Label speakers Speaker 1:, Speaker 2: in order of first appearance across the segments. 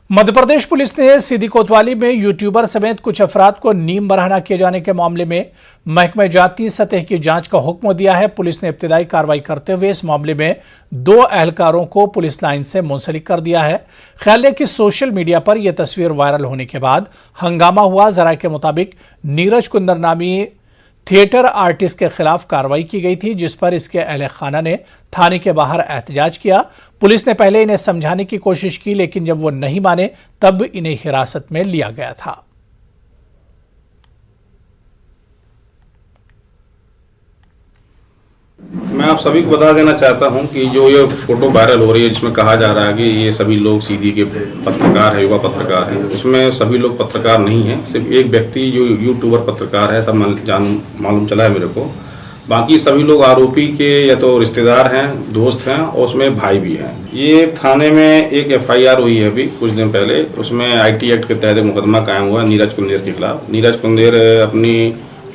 Speaker 1: Madhya Pradesh police ने सीधी कोतवाली में यूट्यूबर समेत कुछ अफराद को नीम बरहना किए जाने के मामले में महकमे जाती सतह की जांच का हुक्म दिया है। पुलिस ने इब्तिदाई कार्रवाई करते हुए इस मामले में 2 एहलकारों को पुलिस लाइन से मुंसलिक कर दिया है। ख्याल है कि सोशल मीडिया पर यह तस्वीर वायरल होने के बाद हंगामा हुआ। जरा के मुताबिक नीरज कुंदर नामी थिएटर आर्टिस्ट के खिलाफ कार्रवाई की गई थी, जिस पर इसके अहले खाना ने थाने के बाहर एहतजाज किया। पुलिस ने पहले इन्हें समझाने की कोशिश की, लेकिन जब वो नहीं माने तब इन्हें हिरासत में लिया गया था।
Speaker 2: मैं आप सभी को बता देना चाहता हूं कि जो ये फोटो वायरल हो रही है, जिसमें कहा जा रहा है कि ये सभी लोग सीधी के पत्रकार है, युवा पत्रकार हैं, उसमें सभी लोग पत्रकार नहीं हैं। सिर्फ एक व्यक्ति जो यूट्यूबर पत्रकार है, सब मालूम चला है मेरे को। बाकी सभी लोग आरोपी के या तो रिश्तेदार हैं, दोस्त हैं, और उसमें भाई भी हैं। ये थाने में एक FIR हुई है अभी कुछ दिन पहले। उसमें IT एक्ट के तहत मुकदमा कायम हुआ नीरज कुंदेर के खिलाफ। नीरज कुंदेर अपनी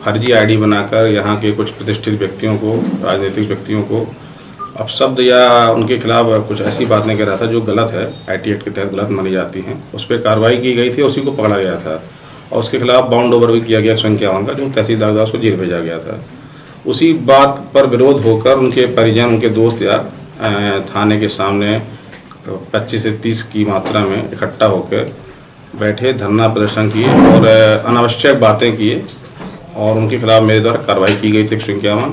Speaker 2: फर्जी ID बनाकर यहाँ के कुछ प्रतिष्ठित व्यक्तियों को, राजनीतिक व्यक्तियों को अपशब्द या उनके खिलाफ कुछ ऐसी बातें कह रहा था जो गलत है, IT एक्ट के तहत गलत मानी जाती हैं। उस पर कार्रवाई की गई थी, उसी को पकड़ा गया था और उसके खिलाफ बाउंड ओवर भी किया गया 151 का, जो तहसीलदार द्वारा उसको जेल भेजा गया था। उसी बात पर विरोध होकर उनके परिजन, उनके दोस्त यार थाने के सामने 25 से 30 की मात्रा में इकट्ठा होकर बैठे, धरना प्रदर्शन किए और अनावश्यक बातें किए और उनके खिलाफ मेरे द्वारा कार्रवाई की गई थी 151।